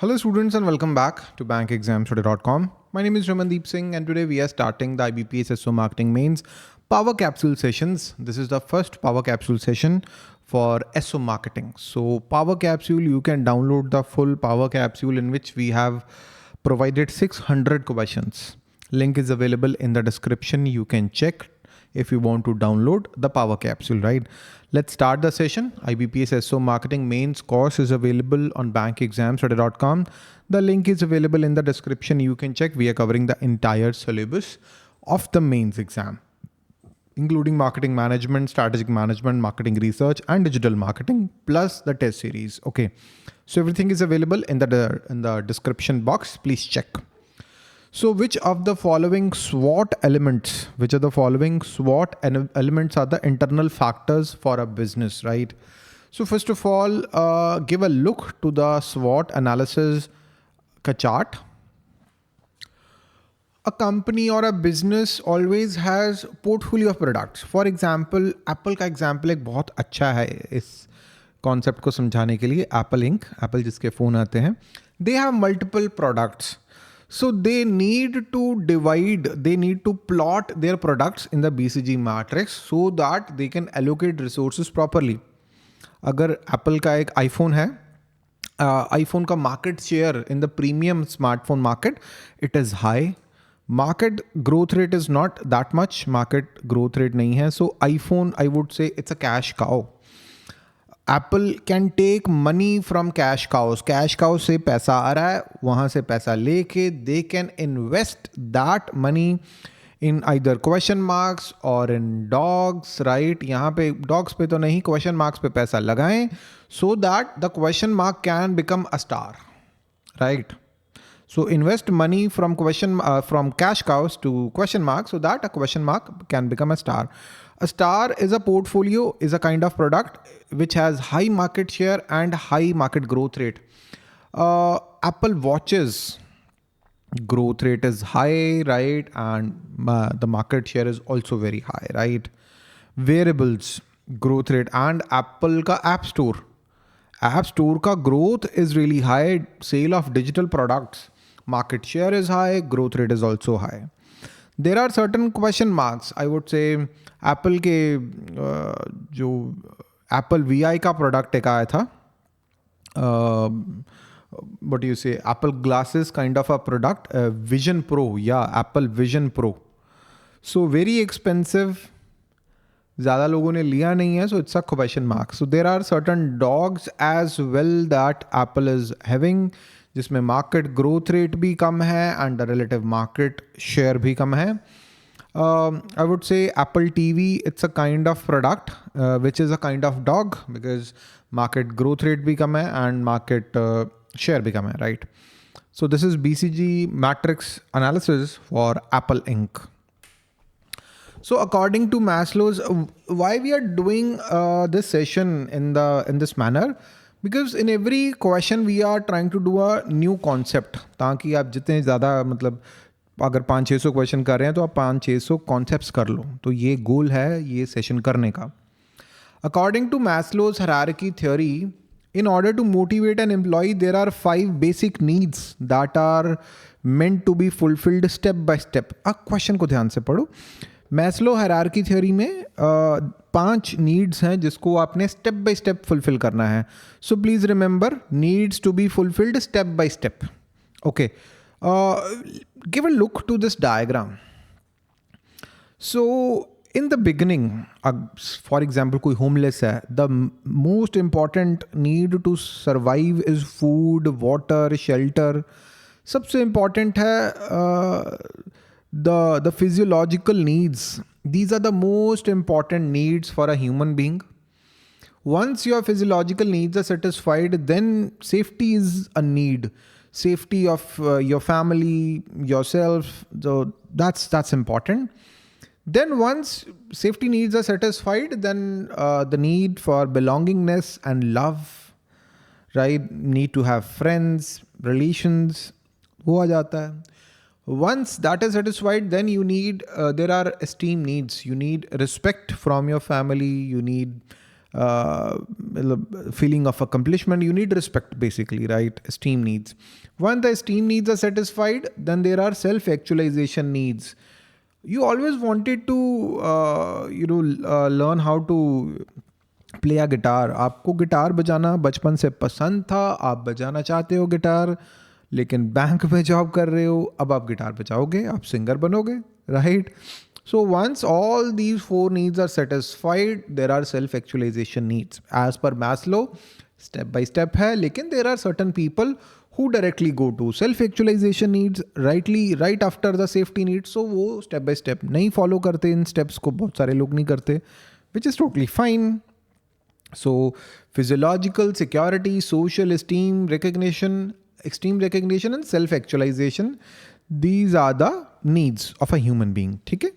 Hello students and welcome back to bankexamstoday.com. My name is Ramandeep Singh and today we are starting the IBPS SO Marketing Mains Power Capsule sessions. This is the first Power Capsule session for SO Marketing. So Power Capsule, you can download the full Power Capsule in which we have provided 600 questions. Link is available in the description. You can check if you want to download the Power Capsule, right? Let's start the session. IBPS SO Marketing Mains course is available on bankexamstoday.com. The link is available in the description. You can check. We are covering the entire syllabus of the mains exam, including marketing management, strategic management, marketing research, and digital marketing, plus the test series. Okay. So everything is available in the description box. Please check. So which of the following SWOT elements, are the internal factors for a business, right? So first of all, give a look to the SWOT analysis ka chart. A company or a business always has portfolio of products. For example, Apple का example एक बहुत अच्छा है इस concept को समझाने के लिए. Apple Inc. Apple जिसके phone आते हैं. They have multiple products. So they need to plot their products in the BCG matrix so that they can allocate resources properly. अगर Apple का एक iPhone है, iPhone का market share in the premium smartphone market, it is high. Market growth rate is not that much. Market growth rate नहीं है. So iPhone, I would say it's a cash cow. Apple can take money from cash cows. Cash cows से पैसा आ रहा है, वहाँ से पैसा लेके they can invest that money in either question marks or in dogs, right? यहाँ पे dogs पे तो नहीं, question marks पे पैसा लगाएं so that the question mark can become a star, right? So invest money from cash cows to question marks so that a question mark can become a star. A star is a portfolio, is a kind of product which has high market share and high market growth rate. Apple Watches growth rate is high, right? And the market share is also very high, right? Wearables growth rate and Apple ka App Store. App Store ka growth is really high. Sale of digital products, market share is high, growth rate is also high. There are certain question marks. I would say Apple के जो Apple VI का product एक आया था, what do you say, Apple glasses kind of a product, Vision Pro, Apple Vision Pro. So very expensive. ज़्यादा लोगों ने लिया नहीं है, so it's a question mark. So there are certain dogs as well that Apple is having, जिसमें market growth rate भी कम है and the relative market share भी कम है. I would say Apple TV, it's a kind of product which is a kind of dog because market growth rate भी कम है and market share भी कम है, right? So this is BCG matrix analysis for Apple Inc. So according to Maslow's, why we are doing this session in this manner? Because in every question we are trying to do a new concept, ताकि आप जितने ज़्यादा मतलब अगर 500-600 question कर रहे हैं तो आप 500-600 कॉन्सेप्ट्स कर लो. तो ये गोल है ये सेशन करने का. According to Maslow's hierarchy theory, in order to motivate an employee, there are 5 basic needs that are meant to be fulfilled step by step. अब क्वेश्चन को ध्यान से पढ़ो. मैस्लो हायरार्की थ्योरी में 5 नीड्स हैं जिसको आपने स्टेप बाय स्टेप फुलफिल करना है. So please remember, needs to be fulfilled step by step. Okay, give a look to this diagram. So in the beginning, for example कोई homeless है, the most important need to survive is food, water, shelter. सबसे important है the physiological needs. These are the most important needs for a human being. Once your physiological needs are satisfied, then safety is a need. Safety of your family, yourself. So that's important. Then once safety needs are satisfied, then the need for belongingness and love, right? Need to have friends, relations, वो आ जाता है. Once that is satisfied, then you need, there are esteem needs. You need respect from your family. You need feeling of accomplishment. You need respect, basically, right? Esteem needs. Once the esteem needs are satisfied, then there are self-actualization needs. You always wanted to learn how to play a guitar. आपको guitar बजाना बचपन से पसंद था, आप बजाना चाहते हो गिटार, लेकिन बैंक में जॉब कर रहे हो, अब आप गिटार बजाओगे, आप सिंगर बनोगे, right? So once all these four needs are satisfied, there are self-actualization needs. As per Maslow, step by step है, लेकिन there are certain people who directly go to self-actualization needs right after the safety needs. So वो step by step नहीं follow करते, इन steps को बहुत सारे लोग नहीं करते, which is totally fine. So physiological, security, social esteem recognition, and self-actualization, these are the needs of a human being. ठीक है?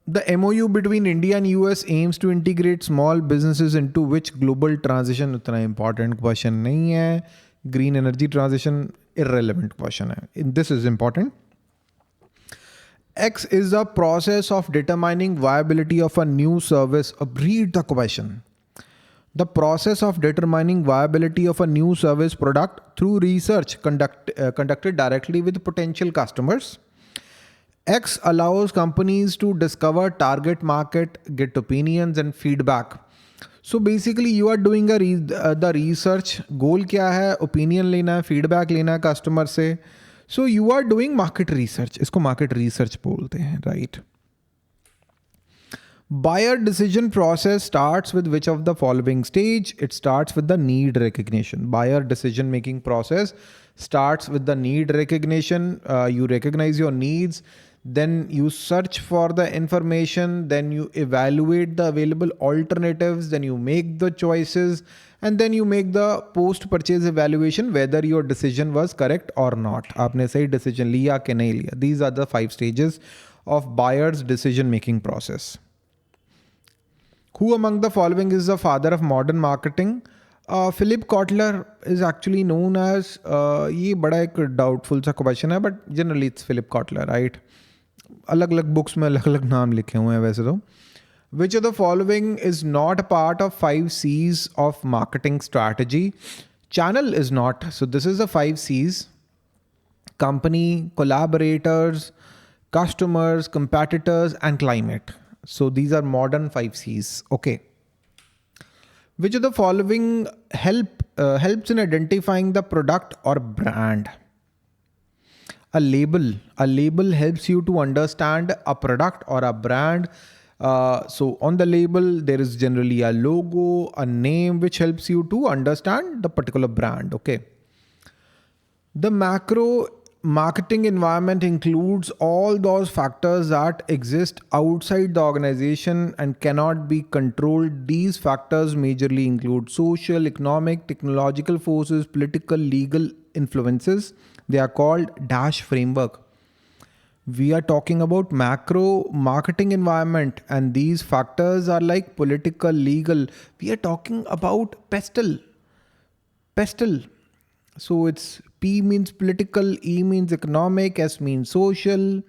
The MOU between India and US aims to integrate small businesses into which global transition. उतना important question नहीं है. Green energy transition irrelevant question है. This is important. X is the process of determining viability of a new service. Read the question. The process of determining viability of a new service product through research conducted directly with potential customers. X allows companies to discover target market, get opinions and feedback. So basically you are doing the research. Goal क्या है? Opinion लेना है, feedback लेना है customer से. So you are doing market research. इसको market research बोलते हैं, right? Buyer decision process starts with which of the following stage? It starts with the need recognition. Buyer decision making process starts with the need recognition. You recognize your needs. Then you search for the information, then you evaluate the available alternatives, then you make the choices, and then you make the post-purchase evaluation whether your decision was correct or not. आपने सही decision लिया कि नहीं लिया. These are the 5 stages of buyer's decision-making process. Who among the following is the father of modern marketing? Philip Kotler is actually known as, ये बड़ा एक doubtful सा question है, but generally it's Philip Kotler, right? अलग अलग books में अलग अलग नाम लिखे हुए हैं वैसे तो. Which of the following is not a part of 5 C's of marketing strategy? Channel is not. So this is the 5 C's. Company, collaborators, customers, competitors, and climate. So these are modern 5 C's. Okay. Which of the following helps in identifying the product or brand? A label helps you to understand a product or a brand. So on the label, there is generally a logo, a name, which helps you to understand the particular brand. Okay. The macro marketing environment includes all those factors that exist outside the organization and cannot be controlled. These factors majorly include social, economic, technological forces, political, legal influences. They are called DASH framework. We are talking about macro marketing environment, and these factors are like political, legal. We are talking about pestle. So it's P means political, E means economic, S means social,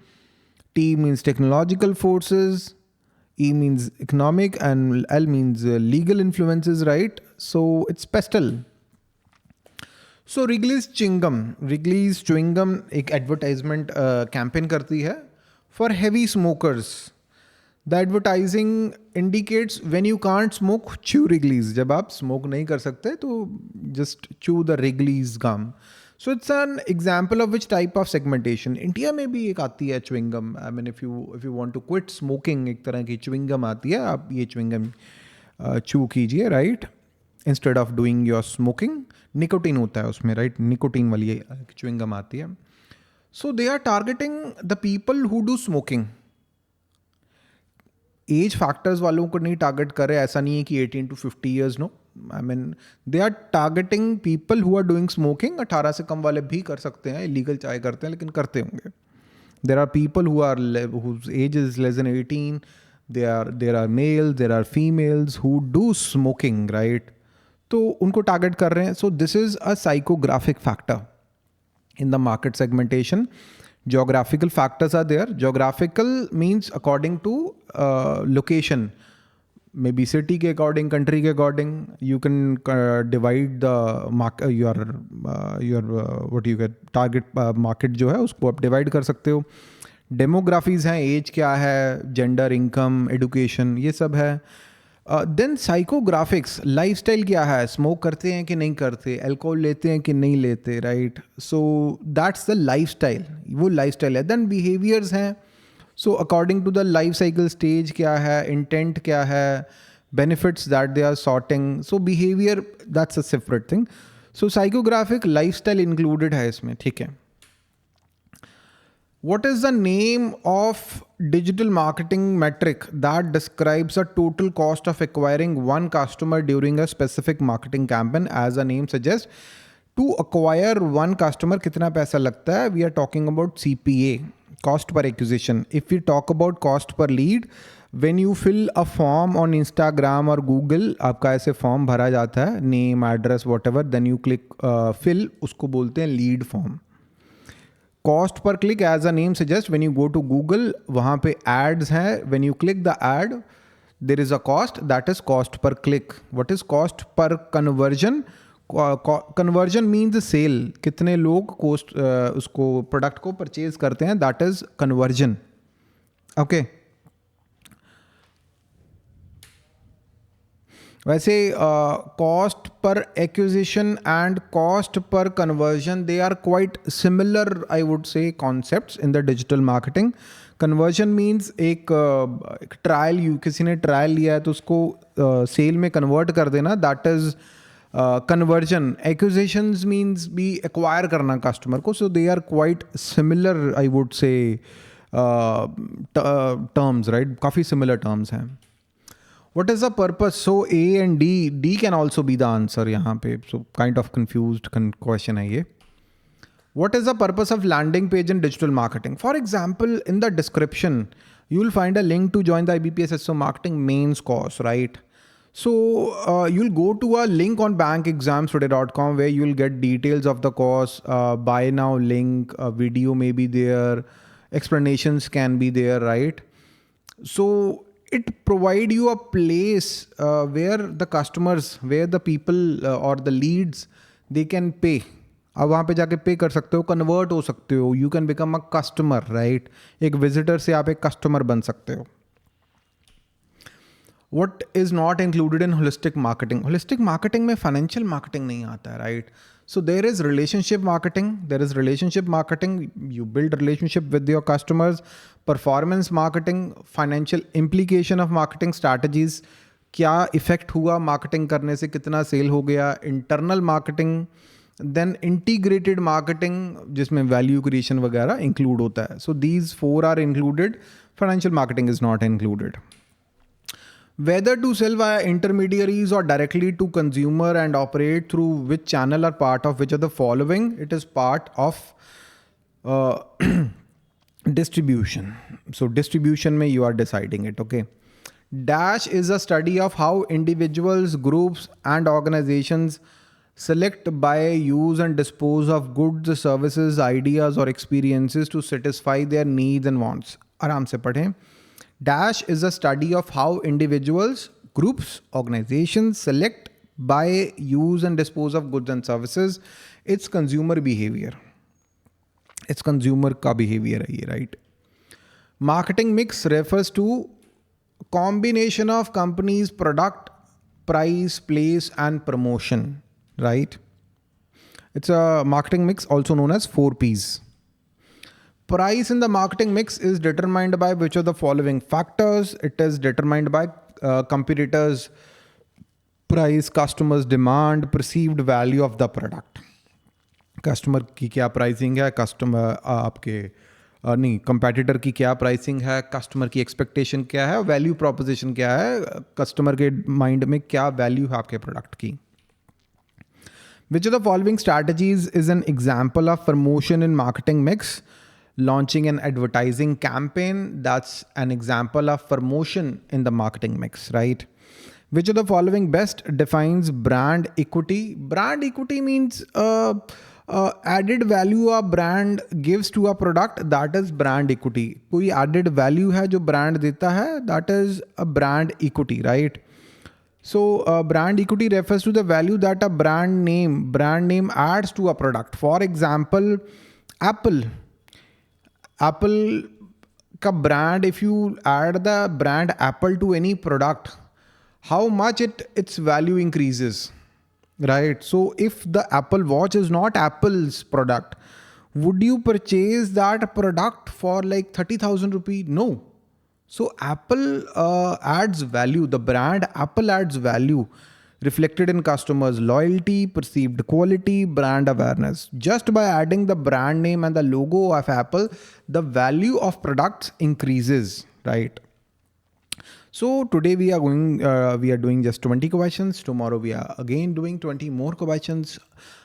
T means technological forces, E means economic, and L means legal influences, right? So it's pestle. So Wrigley's chewing gum एक advertisement campaign करती है for heavy smokers. The advertising indicates when you can't smoke, chew Wrigley's. जब आप smoke नहीं कर सकते तो just chew the Wrigley's gum. So it's an example of which type of segmentation. India में भी एक आती है chewing gum. I mean if you want to quit smoking, एक तरह की chewing gum आती है. आप ये chewing gum chew कीजिए, right? Instead of doing your smoking. Nicotine होता है उसमें, राइट? निकोटीन वाली च्युइंग गम आती है. So they are targeting the people who do smoking. Age factors वालों को नहीं टारगेट कर रहे. ऐसा नहीं है कि 18 to 50 years, no. I mean they are targeting people who are doing smoking. 18 से कम वाले भी कर सकते हैं, इलीगल चाहे करते हैं, लेकिन करते होंगे. There are people whose age is less than 18. There are males, there are females who do smoking, right? तो उनको टारगेट कर रहे हैं. So this is a psychographic factor in the market segmentation. Geographical factors are there. Geographical means according to location. Maybe city के according, country के according, you can divide the your what you get target market जो है उसको आप divide कर सकते हो. Demographies हैं, age क्या है, gender, income, education, ये सब है. देन साइकोग्राफिक्स, लाइफस्टाइल क्या है, स्मोक करते हैं कि नहीं करते, अल्कोहल लेते हैं कि नहीं लेते, right. So that's the lifestyle, वो लाइफस्टाइल है. देन बिहेवियर्स हैं. So according to the life cycle stage क्या है, इंटेंट क्या है, benefits that they are sorting. So behaviour that's a separate thing. So psychographic lifestyle included है इसमें, ठीक है. What is the name of digital marketing metric that describes the total cost of acquiring one customer during a specific marketing campaign? As the name suggests, to acquire one customer कितना पैसा लगता है? We are talking about CPA, cost per acquisition. If we talk about cost per lead, when you fill a form on Instagram or Google, आपका ऐसे form भरा जाता है, name, address, whatever, then you click fill, उसको बोलते हैं lead form. Cost per click, as a name suggest, when you go to Google, वहाँ पे एड्स हैं. When you click the ad, there is a cost, that is cost per click. What is cost per conversion? Conversion means sale, कितने लोग कोस्ट उसको product को purchase करते हैं, दैट इज कन्वर्जन. ओके. वैसे cost per acquisition and cost per conversion, they are quite similar, I would से, concepts in the digital marketing. Conversion means एक ट्रायल, किसी ने ट्रायल लिया है तो उसको सेल में कन्वर्ट कर देना, that is conversion. Acquisitions means भी एक्वायर करना कस्टमर को. So they are quite similar, I would say, terms, right. काफ़ी सिमिलर टर्म्स हैं. What is the purpose? So A and D can also be the answer यहाँ पे. So kind of confused question है ये. What is the purpose of landing page in digital marketing? For example, in the description, you will find a link to join the IBPS SO Marketing Mains course, right? So you'll go to a link on bankexamstoday.com where you will get details of the course, buy now link, a video may be there, explanations can be there, right? So it provide you a place where the customers, where the people or the leads, they can pay. अब वहाँ पे जाके पे कर सकते हो, convert हो सकते हो, you can become a customer, right. एक विजिटर से आप एक कस्टमर बन सकते हो. What is not included in holistic marketing? Holistic marketing में financial marketing नहीं आता है, right? So there is relationship marketing. There is relationship marketing. You build relationship with your customers. Performance marketing, financial implication of marketing strategies. क्या effect हुआ marketing करने से, कितना sale हो गया. Internal marketing. Then integrated marketing, जिसमें value creation वगैरह include होता है. So these four are included. Financial marketing is not included. Whether to sell via intermediaries or directly to consumer and operate through which channel are part of which of the following? It is part of distribution. So distribution mein you are deciding it, okay. Dash is a study of how individuals, groups and organizations select, buy, use and dispose of goods, services, ideas or experiences to satisfy their needs and wants. आराम से पढ़ें. Dash is a study of how individuals, groups, organizations select, buy, use and dispose of goods and services. It's consumer behavior. It's consumer का behavior है ये, right? Marketing mix refers to combination of companies' product, price, place and promotion, right? It's a marketing mix also known as 4 Ps. Price in the marketing mix is determined by which of the following factors? It is determined by competitors' price, customers' demand, perceived value of the product. Customer की क्या pricing है, customer आपके नहीं, competitor की क्या pricing है, customer की expectation क्या है, value proposition क्या है, customer के mind में क्या value है आपके product की. Which of the following strategies is an example of promotion in marketing mix? Launching an advertising campaign, that's an example of promotion in the marketing mix, right? Which of the following best defines brand equity? Brand equity means added value a brand gives to a product, that is brand equity. कोई added value है जो brand देता है, that is a brand equity, right? So brand equity refers to the value that a brand name adds to a product. For example, Apple का brand, if you add the brand Apple to any product, how much its value increases, right? So if the Apple Watch is not Apple's product, would you purchase that product for like 30,000 rupees? No. So Apple adds value, the brand Apple adds value reflected in customers' loyalty, perceived quality, brand awareness. Just by adding the brand name and the logo of Apple, the value of products increases, right? So today we are doing just 20 questions. Tomorrow we are again doing 20 more questions.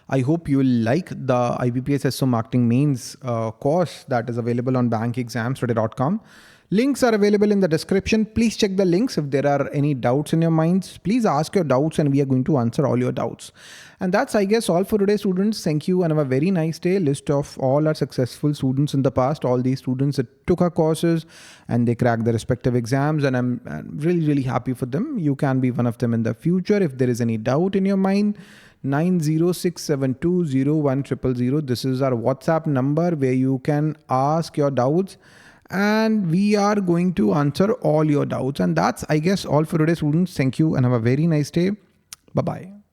I hope you will like the IBPS SO Marketing Mains course that is available on bankexamstoday.com. Links are available in the description. Please check the links. If there are any doubts in your minds, please ask your doubts and we are going to answer all your doubts. And that's, I guess, all for today, students. Thank you and have a very nice day. List of all our successful students in the past, all these students that took our courses and they cracked their respective exams, and I'm really, really happy for them. You can be one of them in the future. If there is any doubt in your mind, 9067201000. This is our WhatsApp number where you can ask your doubts and we are going to answer all your doubts. And that's, I guess, all for today, students. Thank you and have a very nice day. Bye-bye.